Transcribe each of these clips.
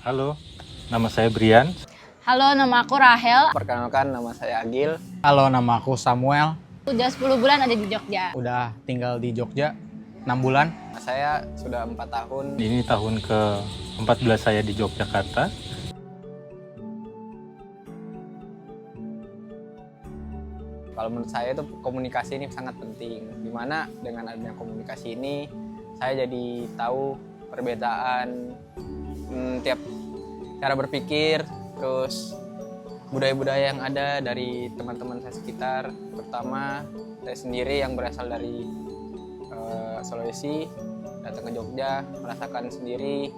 Halo, nama saya Brian. Halo, nama aku Rahel. Perkenalkan, nama saya Agil. Halo, nama aku Samuel. Udah 10 bulan ada di Jogja. Udah tinggal di Jogja 6 bulan. Saya sudah 4 tahun. Ini tahun ke-14 saya di Yogyakarta. Kalau menurut saya itu komunikasi ini sangat penting. Dimana dengan adanya komunikasi ini, saya jadi tahu perbedaan tiap cara berpikir, terus budaya-budaya yang ada dari teman-teman saya sekitar. Pertama, saya sendiri yang berasal dari Sulawesi, datang ke Jogja, merasakan sendiri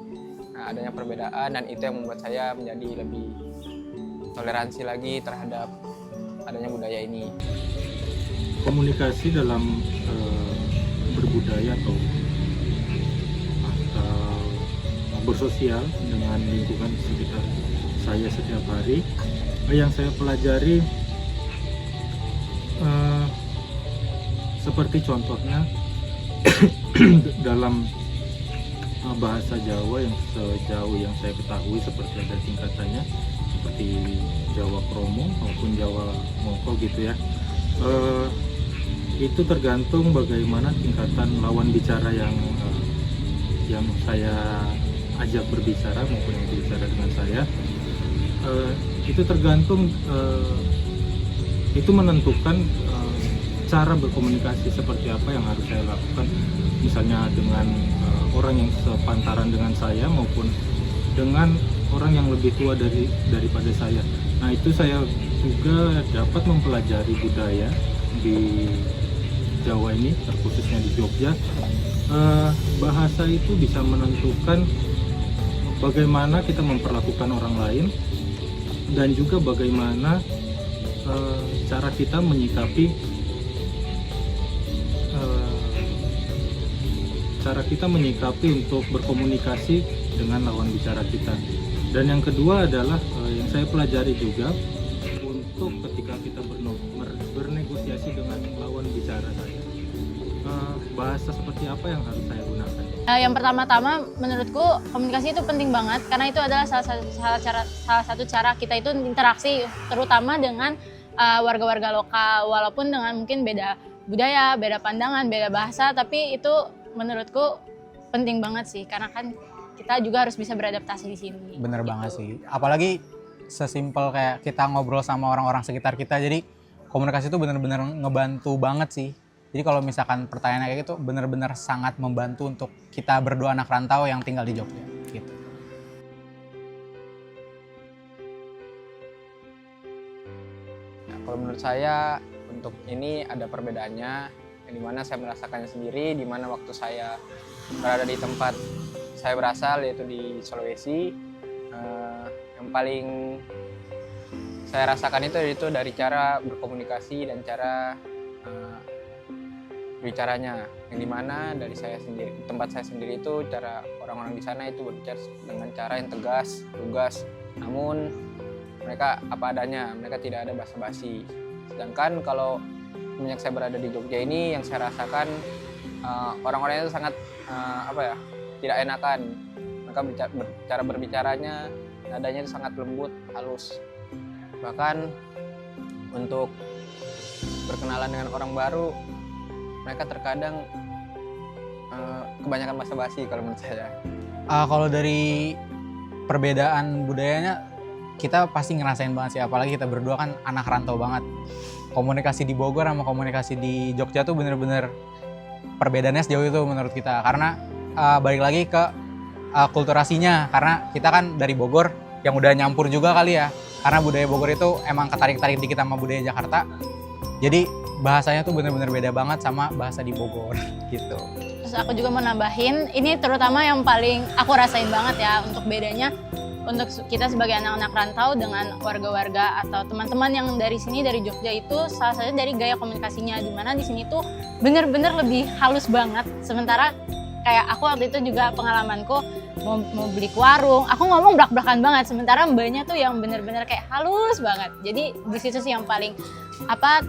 adanya perbedaan, dan itu yang membuat saya menjadi lebih toleransi lagi terhadap adanya budaya ini. Komunikasi dalam berbudaya atau bersosial dengan lingkungan sekitar saya setiap hari, yang saya pelajari seperti contohnya dalam bahasa Jawa yang sejauh yang saya ketahui seperti ada tingkatannya, seperti Jawa Kromo maupun Jawa Moko gitu ya. Itu tergantung bagaimana tingkatan lawan bicara yang saya ajak berbicara maupun yang berbicara dengan saya. Itu tergantung, itu menentukan cara berkomunikasi seperti apa yang harus saya lakukan, misalnya dengan orang yang sepantaran dengan saya maupun dengan orang yang lebih tua daripada saya. Nah, itu saya juga dapat mempelajari budaya di Jawa ini, terkhususnya di Jogja. Bahasa itu bisa menentukan bagaimana kita memperlakukan orang lain, dan juga bagaimana cara kita menyikapi untuk berkomunikasi dengan lawan bicara kita. Dan yang kedua adalah yang saya pelajari juga, untuk ketika kita bernegosiasi dengan lawan bicara saya, bahasa seperti apa yang harus saya gunakan. Yang pertama-tama menurutku komunikasi itu penting banget, karena itu adalah salah satu cara kita itu interaksi, terutama dengan warga-warga lokal, walaupun dengan mungkin beda budaya, beda pandangan, beda bahasa, tapi itu menurutku penting banget sih, karena kan kita juga harus bisa beradaptasi di sini. Bener gitu. banget sih. Apalagi sesimpel kayak kita ngobrol sama orang-orang sekitar kita, jadi komunikasi itu bener-bener ngebantu banget sih. Jadi kalau misalkan pertanyaannya kayak gitu, bener-bener sangat membantu untuk kita berdua anak rantau yang tinggal di Jogja gitu. Nah, kalau menurut saya untuk ini ada perbedaannya, yang dimana saya merasakannya sendiri, dimana waktu saya berada di tempat saya berasal, yaitu di Sulawesi, yang paling saya rasakan itu dari cara berkomunikasi dan cara bicaranya, yang dimana dari saya sendiri, tempat saya sendiri itu cara orang-orang di sana itu berbicara dengan cara yang tegas, lugas, namun mereka apa adanya, mereka tidak ada basa-basi. Sedangkan kalau semenjak saya berada di Jogja ini, yang saya rasakan orang-orangnya itu sangat tidak enakan. Mereka cara berbicaranya, nadanya itu sangat lembut, halus. Bahkan untuk berkenalan dengan orang baru, mereka terkadang kebanyakan basa-basi kalau menurut saya. Kalau dari perbedaan budayanya, kita pasti ngerasain banget sih, apalagi kita berdua kan anak rantau banget. Komunikasi di Bogor sama komunikasi di Jogja tuh bener-bener perbedaannya sejauh itu menurut kita. Karena balik lagi ke kulturasinya, karena kita kan dari Bogor yang udah nyampur juga kali ya. Karena budaya Bogor itu emang ketarik-tarik dikit sama budaya Jakarta. Jadi bahasanya tuh bener-bener beda banget sama bahasa di Bogor gitu. Terus aku juga mau nambahin, ini terutama yang paling aku rasain banget ya untuk bedanya, untuk kita sebagai anak-anak rantau dengan warga-warga atau teman-teman yang dari sini, dari Jogja, itu salah satu dari gaya komunikasinya, dimana di sini tuh bener-bener lebih halus banget. Sementara kayak aku waktu itu juga pengalamanku mau beli ke warung, aku ngomong blak-blakan banget, sementara mbaknya tuh yang bener-bener kayak halus banget. Jadi di situ sih yang paling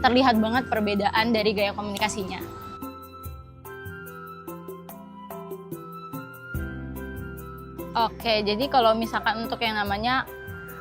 terlihat banget perbedaan dari gaya komunikasinya. Oke, jadi kalau misalkan untuk yang namanya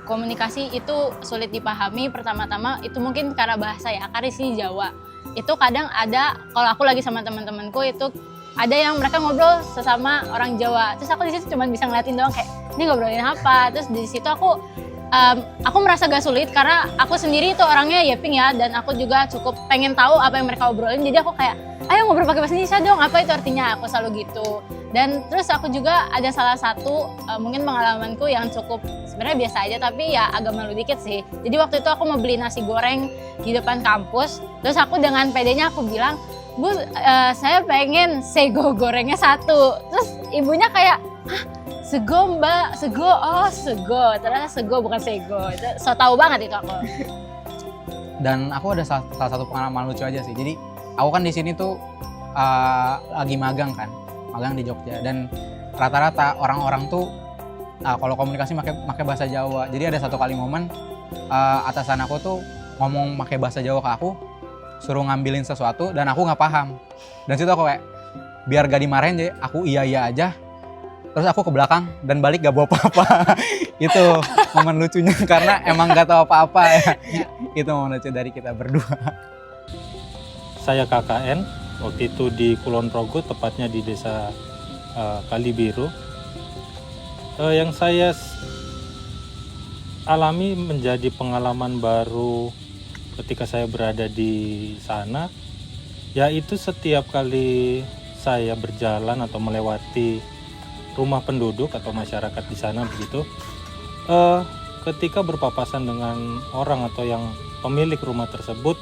komunikasi itu sulit dipahami, pertama-tama itu mungkin karena bahasa ya, karena di sini Jawa. Itu kadang ada, kalau aku lagi sama teman-temanku itu ada yang mereka ngobrol sesama orang Jawa. Terus aku di situ cuma bisa ngeliatin doang kayak, ini ngobrolin apa? Terus di situ aku merasa gak sulit karena aku sendiri itu orangnya Yeping ya, dan aku juga cukup pengen tahu apa yang mereka obrolin. Jadi aku kayak, ayo ngobrol pakai bahasa Indonesia dong, apa itu artinya? Aku selalu gitu. Dan terus aku juga ada salah satu mungkin pengalamanku yang cukup sebenarnya biasa aja tapi ya agak malu dikit sih. Jadi waktu itu aku mau beli nasi goreng di depan kampus, terus aku dengan pedenya aku bilang, Bu, saya pengen sego gorengnya 1. Terus ibunya kayak, hah? Sego mbak, sego, oh sego, ternyata sego bukan sego. So tau banget itu aku. Dan aku ada salah satu pengalaman lucu aja sih. Jadi aku kan di sini tuh lagi magang di Jogja. Dan rata-rata orang-orang tuh kalau komunikasi pakai bahasa Jawa. Jadi ada satu kali momen atasan aku tuh ngomong pakai bahasa Jawa ke aku, suruh ngambilin sesuatu dan aku nggak paham. Dan situ aku kayak biar gak dimarahin jadi aku iya aja. Terus aku ke belakang dan balik gak bawa apa-apa. Itu momen lucunya karena emang gak tahu apa-apa ya. Itu momen lucu dari kita berdua. Saya KKN, waktu itu di Kulon Progo, tepatnya di desa Kalibiru. Yang saya alami menjadi pengalaman baru ketika saya berada di sana, yaitu setiap kali saya berjalan atau melewati rumah penduduk atau masyarakat di sana begitu, ketika berpapasan dengan orang atau yang pemilik rumah tersebut,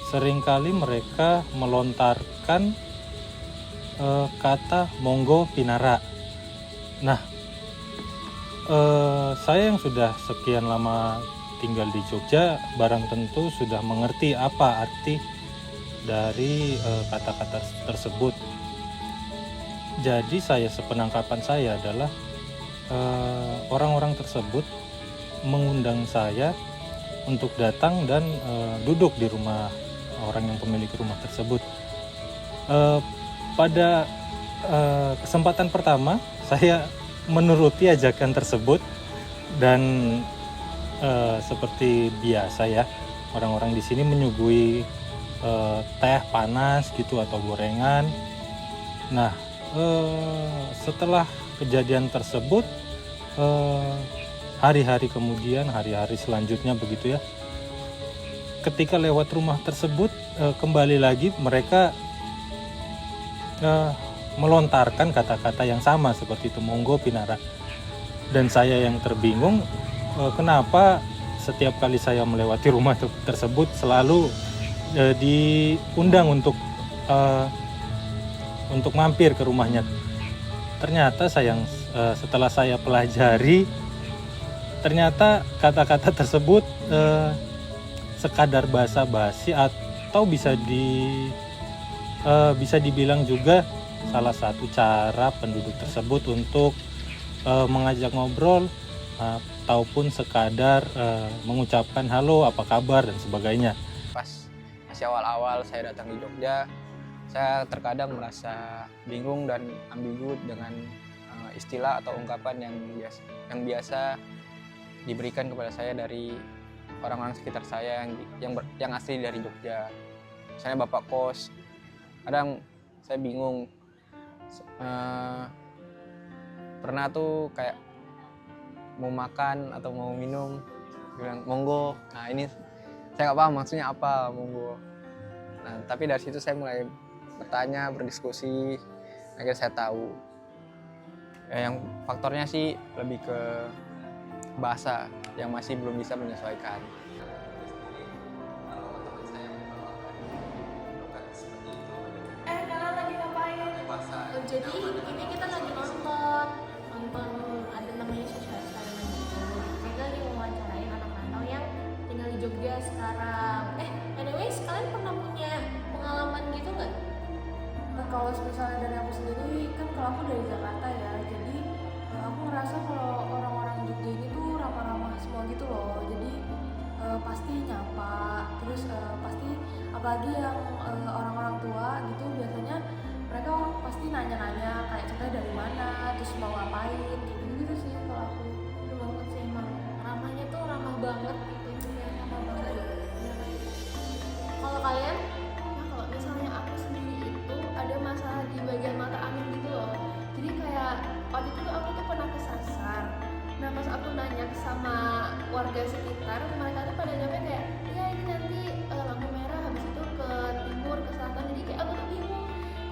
seringkali mereka melontarkan kata monggo pinara. Nah, saya yang sudah sekian lama tinggal di Jogja barang tentu sudah mengerti apa arti dari kata-kata tersebut. Jadi sepenangkapan saya adalah orang-orang tersebut mengundang saya untuk datang dan duduk di rumah orang yang pemilik rumah tersebut. Pada kesempatan pertama saya menuruti ajakan tersebut dan seperti biasa ya, orang-orang di sini menyuguhi teh panas gitu atau gorengan. Nah, setelah kejadian tersebut, hari-hari kemudian, hari-hari selanjutnya begitu ya, ketika lewat rumah tersebut, kembali lagi mereka melontarkan kata-kata yang sama seperti itu, monggo pinara. Dan saya yang terbingung, kenapa setiap kali saya melewati rumah tersebut selalu diundang untuk mampir ke rumahnya. Ternyata setelah saya pelajari, ternyata kata-kata tersebut sekadar basa-basi atau bisa dibilang juga salah satu cara penduduk tersebut untuk mengajak ngobrol ataupun sekadar mengucapkan halo, apa kabar dan sebagainya. Pas masih awal-awal saya datang di Jogja, saya terkadang merasa bingung dan ambigu dengan istilah atau ungkapan yang biasa diberikan kepada saya dari orang-orang sekitar saya yang asli dari Jogja. Misalnya bapak kos, kadang saya bingung. Pernah tuh kayak mau makan atau mau minum, bilang monggo. Nah ini saya nggak paham maksudnya apa monggo. Nah tapi dari situ saya mulai bertanya, berdiskusi, akhirnya saya tahu. Yang faktornya sih lebih ke bahasa yang masih belum bisa menyesuaikan. Kalian lagi ngapain? Jadi ini kita lagi nonton ada namanya Social Experiment gitu. Kita lagi mewawancarain anak rantau yang tinggal di Jogja sekarang. Anyways, kalian pernah punya pengalaman gitu nggak? Nah, kalau misalnya dari aku sendiri, kan kalau aku dari Jakarta ya, jadi aku ngerasa kalau orang-orang Jogja ini tuh ramah-ramah semua gitu loh. Jadi pasti nyapa, terus pasti apalagi yang orang-orang tua gitu biasanya mereka pasti nanya-nanya kayak contohnya dari mana, terus mau ngapain gitu. sekarang mereka tuh pada nyampe kayak ya ini nanti lampu merah, habis itu ke timur, ke selatan. Jadi kayak aku tuh bingung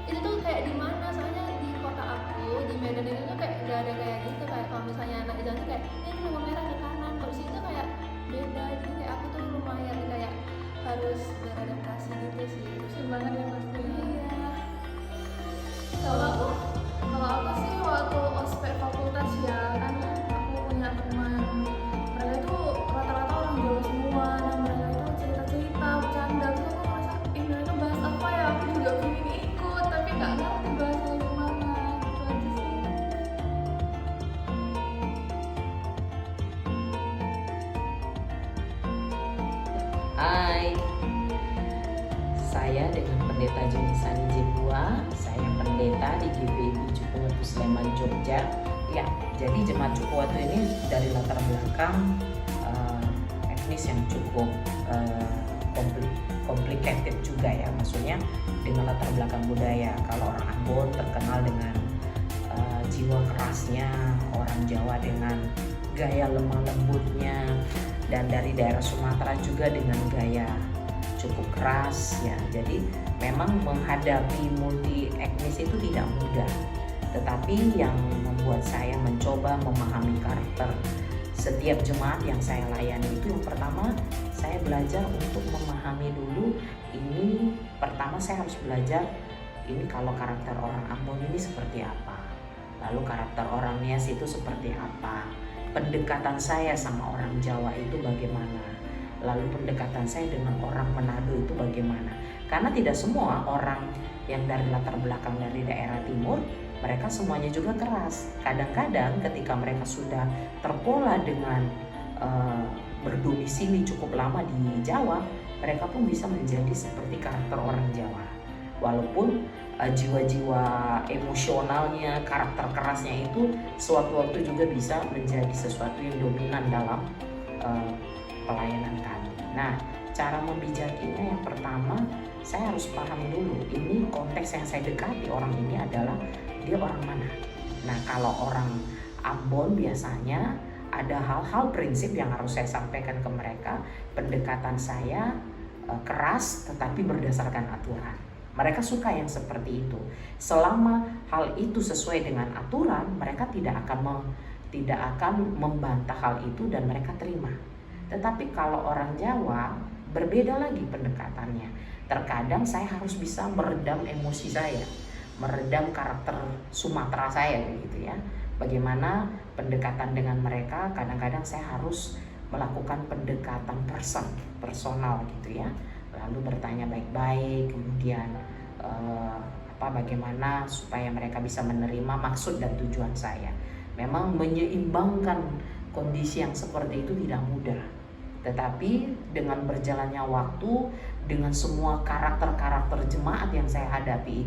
itu tuh kayak di mana, soalnya di kota aku di Medan itu tuh kayak gak ada kayak gitu. Kayak kalau misalnya anak jalan tuh kayak ini lampu merah ke kanan, kalau di situ kayak beda. Jadi kayak aku tuh lumayan kayak harus beradaptasi gitu sih. Susah banget ya pasti. Iya. Kalau aku sih waktu ospek fakultas ya kan aku punya teman, mereka itu rata-rata orang Jawa semua. Nah mereka itu cerita-cerita, bercanda, terus aku merasa ini mereka bahas apa ya, aku juga pengen ikut tapi nggak ngerti bahasanya gimana. Gitu aja sih. Hai, saya dengan Pendeta Junisani Jebua, saya pendeta di GBI Cukuwatu Sleman, Jogja. Ya, jadi Jemaat Cukuwatu ini dari latar belakang etnis yang cukup complicated juga ya, maksudnya dengan latar belakang budaya. Kalau orang Ambon terkenal dengan jiwa kerasnya, orang Jawa dengan gaya lemah lembutnya, dan dari daerah Sumatera juga dengan gaya cukup keras ya. Jadi memang menghadapi multi etnis itu tidak mudah, tetapi yang membuat saya mencoba memahami karakter setiap jemaat yang saya layani itu, yang pertama saya belajar untuk memahami dulu. Ini pertama saya harus belajar ini kalau karakter orang Ambon ini seperti apa, lalu karakter orang Nias itu seperti apa, pendekatan saya sama orang Jawa itu bagaimana, lalu pendekatan saya dengan orang Manado itu bagaimana. Karena tidak semua orang yang dari latar belakang dari daerah timur mereka semuanya juga keras. Kadang-kadang ketika mereka sudah terpola dengan berdomisili cukup lama di Jawa, mereka pun bisa menjadi seperti karakter orang Jawa. Walaupun jiwa-jiwa emosionalnya, karakter kerasnya itu sewaktu-waktu juga bisa menjadi sesuatu yang dominan dalam pelayanan kami. Nah, cara membijakinya yang pertama saya harus paham dulu ini konteks yang saya dekati orang ini adalah dia orang mana. Nah, kalau orang Ambon biasanya ada hal-hal prinsip yang harus saya sampaikan ke mereka. Pendekatan saya keras tetapi berdasarkan aturan. Mereka suka yang seperti itu. Selama hal itu sesuai dengan aturan, mereka tidak akan membantah hal itu dan mereka terima. Tetapi kalau orang Jawa berbeda lagi pendekatannya. Terkadang saya harus bisa meredam emosi saya, meredam karakter Sumatera saya begitu ya. Bagaimana pendekatan dengan mereka, kadang-kadang saya harus melakukan pendekatan personal gitu ya. Lalu bertanya baik-baik, kemudian bagaimana supaya mereka bisa menerima maksud dan tujuan saya. Memang menyeimbangkan kondisi yang seperti itu tidak mudah. Tetapi dengan berjalannya waktu, dengan semua karakter-karakter jemaat yang saya hadapi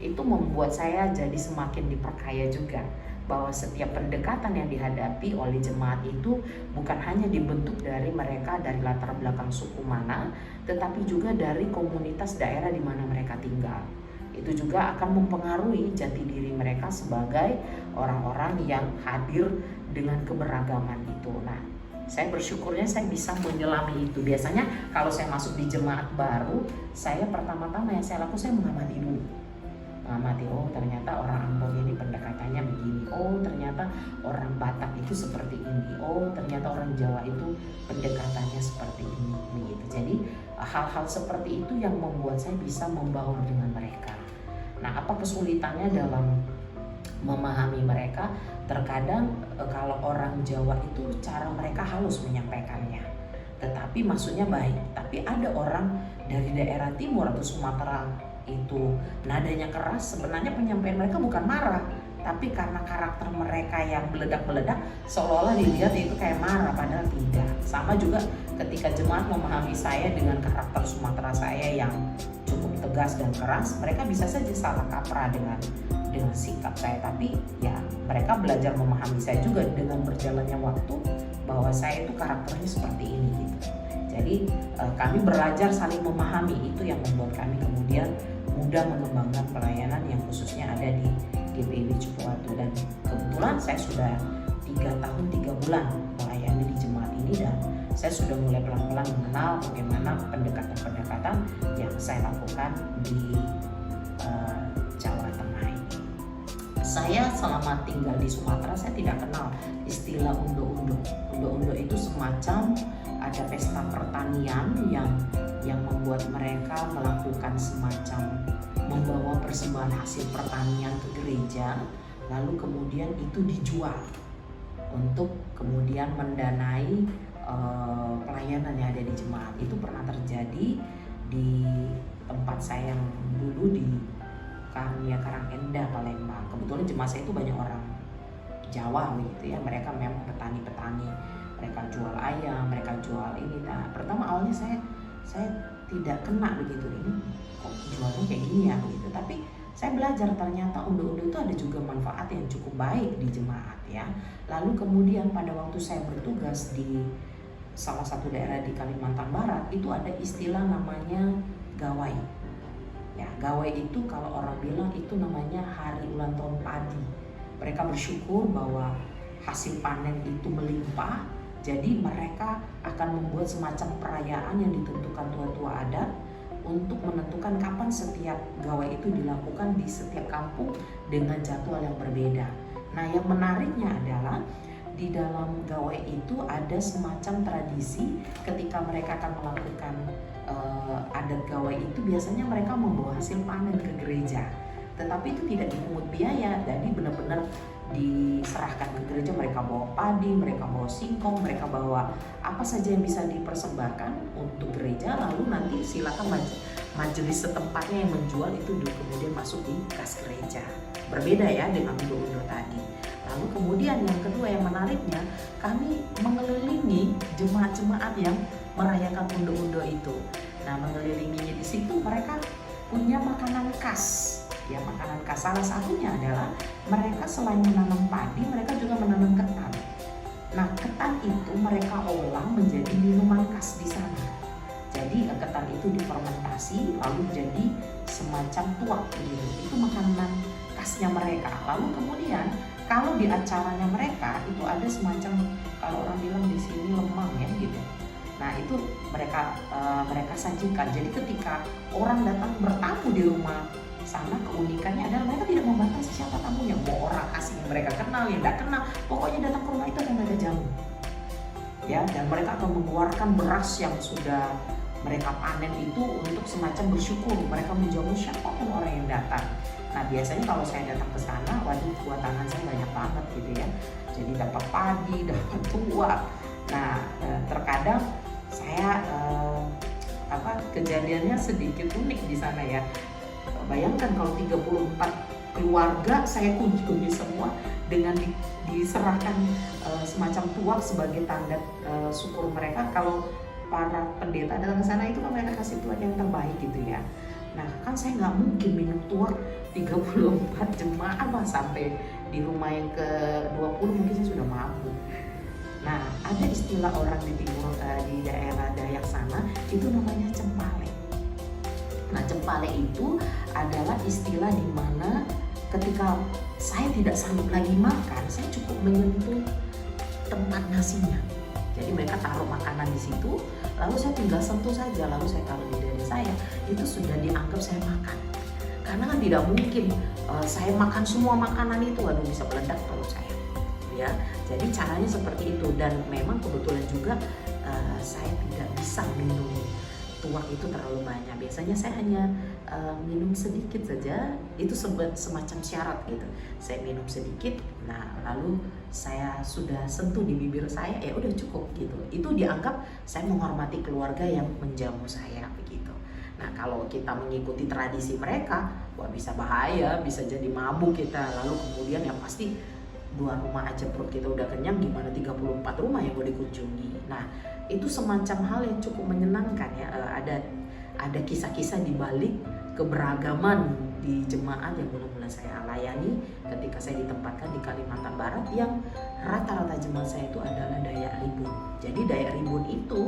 itu membuat saya jadi semakin diperkaya juga. Bahwa setiap pendekatan yang dihadapi oleh jemaat itu bukan hanya dibentuk dari mereka dari latar belakang suku mana, tetapi juga dari komunitas daerah di mana mereka tinggal. Itu juga akan mempengaruhi jati diri mereka sebagai orang-orang yang hadir dengan keberagaman itu. Nah, saya bersyukurnya saya bisa menyelami itu. Biasanya kalau saya masuk di jemaat baru, saya pertama-tama yang saya lakukan, saya mengamati dulu. Mengamati, oh ternyata orang Ambon ini pendekatannya begini, oh ternyata orang Batak itu seperti ini, oh ternyata orang Jawa itu pendekatannya seperti ini gitu. Jadi hal-hal seperti itu yang membuat saya bisa membaur dengan mereka. Nah, apa kesulitannya dalam memahami mereka? Terkadang kalau orang Jawa itu cara mereka halus menyampaikannya, tetapi maksudnya baik. Tapi ada orang dari daerah timur atau Sumatera itu nadanya keras, sebenarnya penyampaian mereka bukan marah, tapi karena karakter mereka yang meledak-meledak seolah-olah dilihat itu kayak marah, padahal tidak. Sama juga ketika jemaat memahami saya dengan karakter Sumatera saya yang cukup tegas dan keras, mereka bisa saja salah kaprah dengan sikap saya. Tapi ya mereka belajar memahami saya juga dengan berjalannya waktu, bahwa saya itu karakternya seperti ini gitu. Jadi kami belajar saling memahami, itu yang membuat kami kemudian mudah mengembangkan pelayanan yang khususnya ada di GPIB Cukuwatu. Dan kebetulan saya sudah 3 tahun 3 bulan melayani di jemaat ini, dan saya sudah mulai pelan-pelan mengenal bagaimana pendekatan-pendekatan yang saya lakukan di Jawa Tengah ini. Saya selama tinggal di Sumatera, saya tidak kenal istilah undo-undo. Undo-undo itu semacam ada pesta pertanian yang membuat mereka melakukan semacam membawa persembahan hasil pertanian ke gereja, lalu kemudian itu dijual untuk kemudian mendanai pelayanan yang ada di jemaat. Itu pernah terjadi di tempat saya yang dulu di Karunia Karangenda, Palembang. Kebetulan jemaat saya itu banyak orang Jawa gitu ya, mereka memang petani-petani, mereka jual ayam, mereka jual ini. Nah, pertama awalnya saya tidak kena begitu, ini kok jualnya kayak gini ya begitu. Tapi saya belajar ternyata undo-undo itu ada juga manfaat yang cukup baik di jemaat ya. Lalu kemudian pada waktu saya bertugas di salah satu daerah di Kalimantan Barat, itu ada istilah namanya gawai. Ya, gawai itu kalau orang bilang itu namanya hari ulang tahun padi. Mereka bersyukur bahwa hasil panen itu melimpah, jadi mereka akan membuat semacam perayaan yang ditentukan tua-tua adat untuk menentukan kapan setiap gawai itu dilakukan di setiap kampung dengan jadwal yang berbeda. Nah, yang menariknya adalah di dalam gawai itu ada semacam tradisi ketika mereka akan melakukan adat gawai itu, biasanya mereka membawa hasil panen ke gereja, tetapi itu tidak dipungut biaya, jadi benar-benar diserahkan ke gereja. Mereka bawa padi, mereka bawa singkong, mereka bawa apa saja yang bisa dipersembahkan untuk gereja, lalu nanti silakan majelis setempatnya yang menjual itu kemudian masuk di kas gereja. Berbeda ya dengan undo-undo tadi. Lalu kemudian yang kedua yang menariknya, kami mengelilingi jemaat-jemaat yang merayakan undo-undo itu. Nah, mengelilinginya di situ mereka punya makanan khas. Ya, makanan khas salah satunya adalah mereka selain menanam padi, mereka juga menanam ketan. Nah, ketan itu mereka olah menjadi minuman khas di sana. Jadi ketan itu difermentasi lalu jadi semacam tuak gitu. Itu makanan khasnya mereka. Lalu kemudian kalau di acaranya mereka itu ada semacam, kalau orang bilang di sini lemang ya gitu. Nah, itu mereka sajikan. Jadi ketika orang datang bertamu di rumah sana, keunikannya adalah mereka tidak membatasi siapa tamunya, mau orang asing yang mereka kenal, yang tidak kenal, pokoknya datang ke rumah itu akan ada jamu. Ya, dan mereka akan mengeluarkan beras yang sudah mereka panen itu untuk semacam bersyukur. Mereka menjamu siapapun orang yang datang. Nah, biasanya kalau saya datang ke sana, waduh, buat tangan saya banyak banget gitu ya. Jadi dapat padi, dapat tuak. Nah, terkadang saya kejadiannya sedikit unik di sana ya. Bayangkan kalau 34 keluarga saya kunjungi semua dengan diserahkan semacam tuak sebagai tanda syukur mereka. Kalau para pendeta datang ke sana itu kan mereka kasih tuak yang terbaik gitu ya. Nah, kan saya nggak mungkin minum tuak 34 jemaat lah, sampai di rumah yang ke-20 mungkin saya sudah mabuk. Nah, ada istilah orang di timur di daerah Dayak sana itu namanya cempale. Nah, cempale itu adalah istilah di mana ketika saya tidak sanggup lagi makan, saya cukup menyentuh tempat nasinya. Jadi mereka taruh makanan di situ, lalu saya tinggal sentuh saja, lalu saya taruh di dada saya, itu sudah dianggap saya makan. Karena kan tidak mungkin saya makan semua makanan itu, waduh bisa meledak perut saya. Ya, jadi caranya seperti itu, dan memang kebetulan juga saya tidak bisa minum tuak itu terlalu banyak. Biasanya saya hanya minum sedikit saja, itu semacam syarat gitu. Saya minum sedikit, nah lalu saya sudah sentuh di bibir saya, ya udah cukup gitu. Itu dianggap saya menghormati keluarga yang menjamu saya begitu. Nah, kalau kita mengikuti tradisi mereka, wah bisa bahaya, bisa jadi mabuk kita. Lalu kemudian yang pasti 2 rumah aja perut kita udah kenyang, gimana 34 rumah yang mau dikunjungi. Nah, itu semacam hal yang cukup menyenangkan ya. Ada kisah-kisah di balik keberagaman di jemaat yang mula-mula saya layani ketika saya ditempatkan di Kalimantan Barat, yang rata-rata jemaat saya itu adalah Dayak Ribun. Jadi Dayak Ribun itu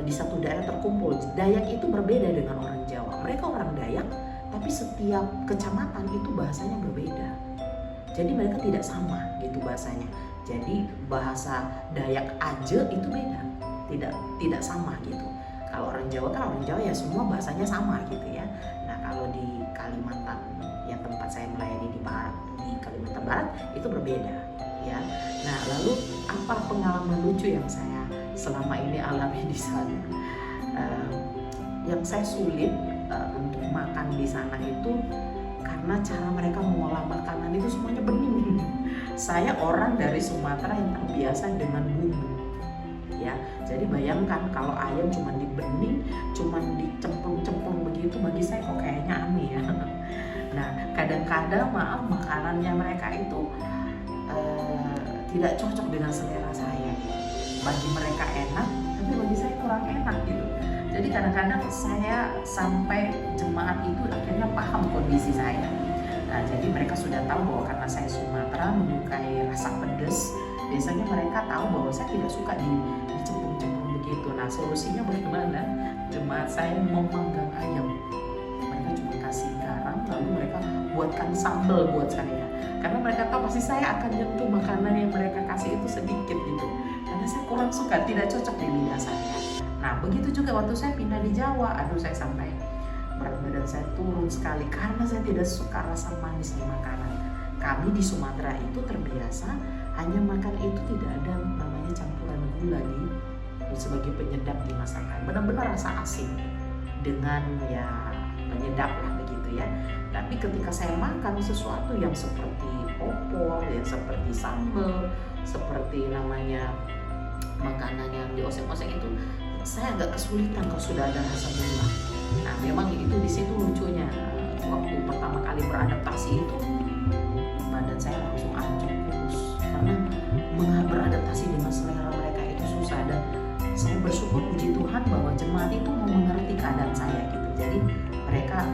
di satu daerah terkumpul. Dayak itu berbeda dengan orang Jawa. Mereka orang Dayak, tapi setiap kecamatan itu bahasanya berbeda. Jadi mereka tidak sama gitu bahasanya. Jadi bahasa Dayak Aje itu beda tidak sama gitu. Kalau orang Jawa kan orang Jawa ya semua bahasanya sama gitu ya. Nah kalau di Kalimantan yang tempat saya melayani di Kalimantan Barat itu berbeda ya. Nah lalu apa pengalaman lucu yang saya selama ini alami di sana? Yang saya sulit untuk makan di sana itu karena cara mereka mengolah makanan itu semuanya bening. Saya orang dari Sumatera yang terbiasa dengan bumbu ya. Jadi bayangkan kalau ayam cuma dibening, cuma dicemplung-cemplung begitu, bagi saya kok kayaknya aneh ya. Nah kadang-kadang maaf makanannya mereka itu tidak cocok dengan selera saya. Bagi mereka enak, tapi bagi saya kurang enak gitu. Jadi kadang-kadang saya sampai jemaat itu akhirnya paham kondisi saya. Nah, jadi mereka sudah tahu bahwa karena saya Sumatera menyukai rasa pedas, biasanya mereka tahu bahwa saya tidak suka dicemplung-cemplung begitu. Nah, solusinya bagaimana? Jemaat saya memanggang ayam. Mereka cuma kasih garam, lalu mereka buatkan sambal buat saya. Karena mereka tahu pasti saya akan nyentuh makanan yang mereka kasih itu sedikit gitu. Karena saya kurang suka, tidak cocok di lidah saya. Nah, begitu juga waktu saya pindah di Jawa, saya sampai berat badan saya turun sekali karena saya tidak suka rasa manis di makanan. Kami di Sumatera itu terbiasa hanya makan itu tidak ada namanya campuran gula sebagai penyedap di masakan. Benar-benar rasa asin dengan ya penyedap lah begitu ya. Tapi ketika saya makan sesuatu yang seperti opor, yang seperti sambal, seperti namanya makanan yang dioseng-oseng itu, saya agak kesulitan kalau sudah ada rasa gula. Nah, memang itu di situ lucunya. Waktu pertama kali beradaptasi itu, badan saya langsung anjlok kurus karena beradaptasi dengan selera mereka itu susah. Dan saya bersyukur puji Tuhan bahwa jemaat itu mau mengerti keadaan saya gitu. Jadi mereka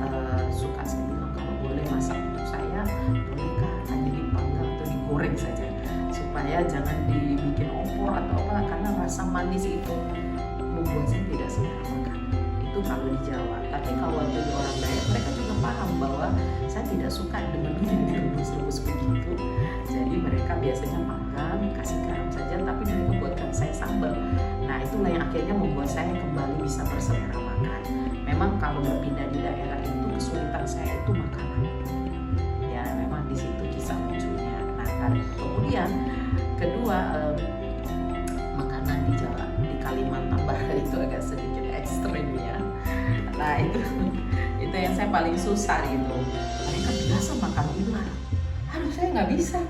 suka saya bilang kalau boleh masak untuk saya, bolehkah hanya dipanggang atau digoreng saja supaya jangan dibikin opor atau apa, karena rasa manis itu membuat saya tidak selera makan. Itu kalau di Jawa. Tapi kalau waktu di orang Dayak, mereka juga paham bahwa saya tidak suka dengan direbus-rebus begitu. Jadi mereka biasanya panggang, kasih garam saja, tapi mereka buatkan saya sambal. Nah itulah yang akhirnya membuat saya kembali bisa berselera makan. Memang kalau berpindah di daerah itu kesulitan saya itu makanan. Ya memang di situ kisah lucunya. Nah kemudian kedua, makanan di Jawa, di Kalimantan Barat itu agak sedikit ekstrim ya. Nah itu yang saya paling susah gitu. Mereka biasa makan ular. Aduh saya nggak bisa.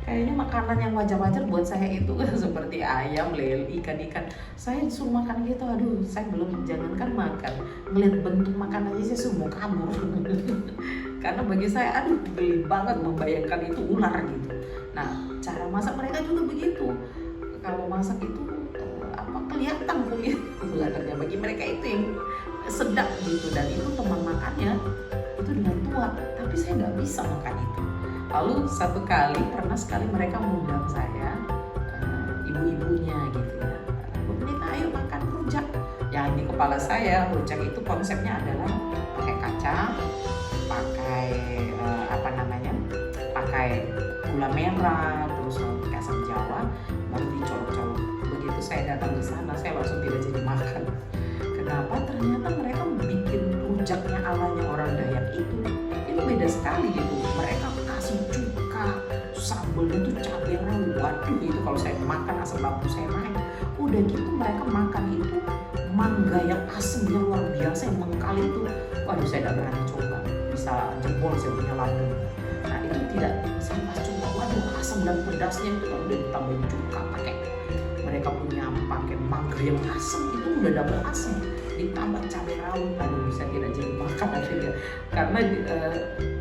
Kayaknya makanan yang wajar-wajar buat saya itu seperti ayam, lele, ikan-ikan. Saya disuruh makan gitu, aduh saya belum, jangankan makan. Ngeliat bentuk makanan aja saya mau kabur. Karena bagi saya aduh geli banget membayangkan itu ular gitu. Nah cara masak mereka juga begitu. Kalau masak itu kelihatan kulit ularnya, bagi mereka itu yang sedap gitu. Dan itu teman makannya itu dengan tua, tapi saya nggak bisa makan itu. Lalu satu kali pernah sekali mereka mengundang saya, ibu-ibunya gitu ya, Bu Pendeta ayo makan rujak. Yang di kepala saya rujak itu konsepnya adalah pakai kacang, pakai pakai gula merah, terus pakai asam jawa, baru dicolok-colok. Begitu saya datang ke sana, saya langsung tidak jadi makan. Kenapa? Ternyata mereka bikin rujaknya alanya orang Dayak itu beda sekali gitu. Mereka kasih cuka, sambalnya tuh cabai rawit. Waduh itu kalau saya makan asam lambung saya naik. Udah gitu mereka makan itu mangga yang asamnya luar biasa, yang mengkali itu. Waduh saya tidak berani coba, bisa jebol saya punya lambung. Nah itu tidak, saya pas coba, waduh asam dan pedasnya itu kalau udah ditambahin cuka, mereka punya pakai mangga yang asam itu udah double asam, ditambah cabai rawit. Aduh saya tidak jadi makan akhirnya. Karena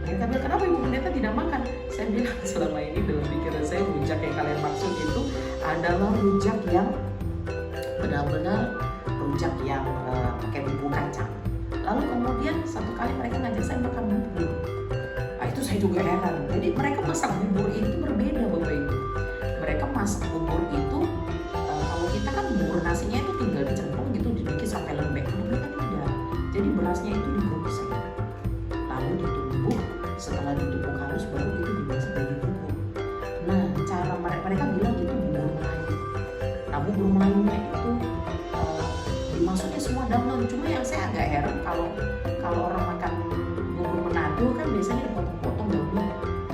mereka bilang kenapa Ibu Pendeta tidak makan? Saya bilang selama ini dalam pikiran saya rujak yang kalian maksud itu adalah rujak yang benar-benar rujak yang pakai bumbu kacang. Lalu kemudian satu kali mereka ngajak saya makan bubur. Nah itu saya juga heran. Jadi mereka masak bubur itu berbeda Bapak Ibu. Mereka masak bubur itu kalau kita kan bubur nasinya itu tinggal dicemplung gitu, dibikin sampai lembek. Kalau mereka tidak. Jadi berasnya itu digoseng, lalu ditumbuk. Setelah ditumbuk halus baru itu dimasak jadi bubur. Nah cara mereka bilang itu bubur Melayu. Nah bubur Melayunya itu maksudnya semua daun. Cuma yang saya agak heran kalau orang makan bubur Manado kan biasanya dipotong-potong daunnya.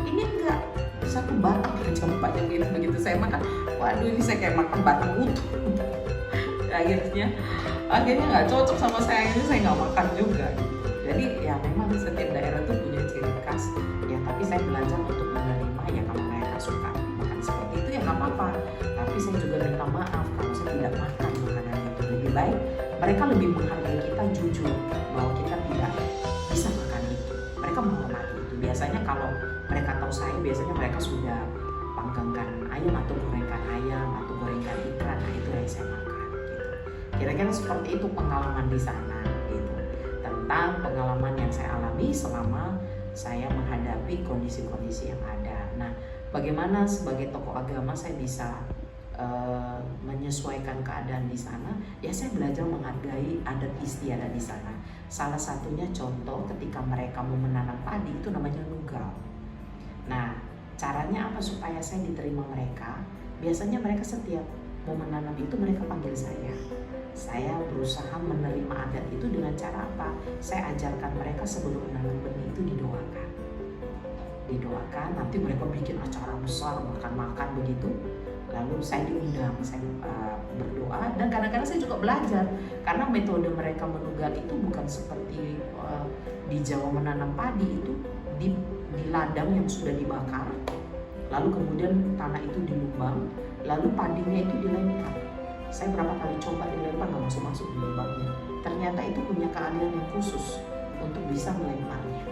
Ini enggak, satu batang aja Mbaknya bilang begitu saya makan. Waduh, ini saya kayak makan batang utuh. akhirnya nggak cocok sama saya, akhirnya saya nggak makan juga. Jadi ya memang setiap daerah tuh punya ciri khas ya, tapi saya belajar untuk menerima ya. Kalau mereka suka makan seperti itu ya nggak apa-apa, tapi saya juga minta maaf kalau saya tidak makan makanan itu. Lebih baik mereka lebih menghargai kita jujur bahwa kita tidak bisa makan itu. Mereka menghormati itu. Biasanya kalau mereka tahu saya, biasanya mereka sudah panggangkan ayam atau gorengkan ayam atau gorengkan ikan, nah itu yang saya makan gitu. Kira-kira seperti itu pengalaman di sana gitu, tentang pengalaman yang saya alami selama saya menghadapi kondisi-kondisi yang ada. Nah, bagaimana sebagai tokoh agama saya bisa menyesuaikan keadaan di sana? Ya saya belajar menghargai adat istiadat di sana. Salah satunya contoh ketika mereka mau menanam padi itu namanya nugal. Nah, caranya apa supaya saya diterima mereka? Biasanya mereka setiap mau menanam itu mereka panggil saya. Saya berusaha menerima adat itu dengan cara apa? Saya ajarkan mereka sebelum menanam benih itu didoakan, nanti mereka bikin acara besar, makan-makan begitu. Lalu saya diundang, saya berdoa, dan kadang-kadang saya juga belajar. Karena metode mereka menugal itu bukan seperti di Jawa menanam padi itu di ladang yang sudah dibakar, lalu kemudian tanah itu dilubang, lalu padinya itu dilempar. Saya berapa kali coba dilempar nggak masuk di lubangnya. Ternyata itu punya keahlian yang khusus untuk bisa melemparnya.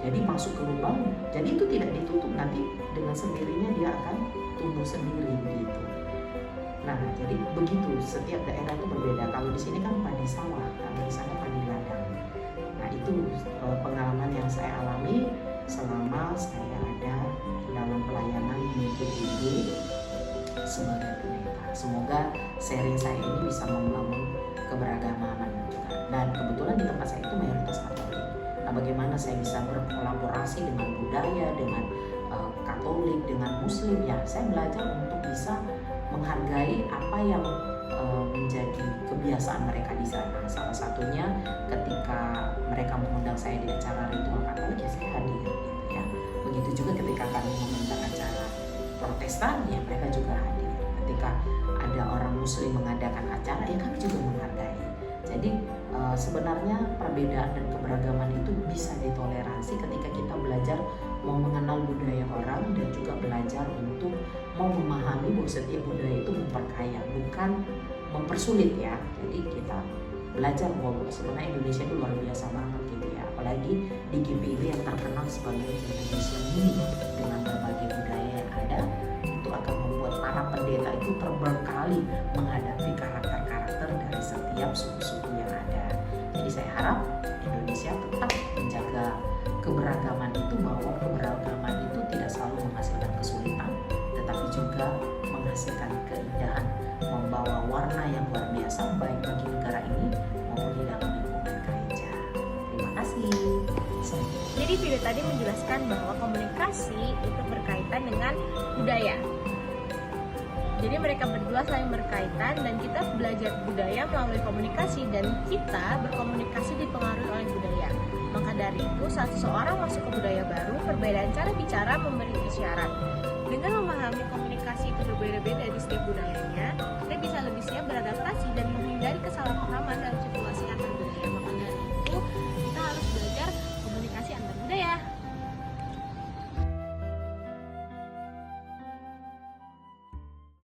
Jadi masuk ke lubang, jadi itu tidak ditutup, nanti dengan sendirinya dia akan tumbuh sendiri gitu. Nah, jadi begitu, setiap daerah itu berbeda. Kalau di sini kan padi sawah, kalau di sana padi ladang. Nah, itu pengalaman yang saya alami selama saya ada dalam pelayanan di GPIB sebagai pendeta. Semoga sharing saya ini bisa membangun keberagaman juga. Dan kebetulan di tempat saya itu mayoritas Katolik. Nah, bagaimana saya bisa berkolaborasi dengan budaya, dengan Katolik, dengan Muslim, ya saya belajar untuk bisa menghargai apa yang menjadi kebiasaan mereka di sana. Salah satunya ketika mereka mengundang saya di acara ritual Katolik, ya saya hadir gitu ya. Begitu juga ketika kami mengundang acara Protestan, ya mereka juga hadir. Ketika ada orang Muslim mengadakan acara, ya kami juga menghargai. Jadi sebenarnya perbedaan dan keberagaman itu bisa ditoleransi ketika kita belajar mau mengenal budaya orang dan juga belajar untuk mau memahami bahwa setiap budaya itu memperkaya, bukan mempersulit ya. Jadi kita belajar bahwa sebenarnya Indonesia itu luar biasa banget gitu ya. Apalagi di GPIB yang terkenal sebagai Indonesia ini dengan berbagai budaya yang ada, itu akan membuat para pendeta itu terberkali menghadapi karakter-karakter dari setiap suku-suku yang ada. Jadi saya harap Indonesia tetap menjaga keberagaman itu, bahwa keberagaman itu tidak selalu menghasilkan kesulitan, tetapi juga menghasilkan keindahan, membawa warna yang luar biasa baik bagi negara ini maupun di dalam lingkungan gereja. Terima kasih. Jadi video tadi menjelaskan bahwa komunikasi itu berkaitan dengan budaya. Jadi mereka berdua saling berkaitan dan kita belajar budaya melalui komunikasi, dan kita berkomunikasi dipengaruhi oleh budaya. Maka dari itu saat seseorang masuk ke budaya baru, perbedaan cara bicara memberi isyarat. Dengan memahami komunikasi itu berbeda-beda di setiap budayanya,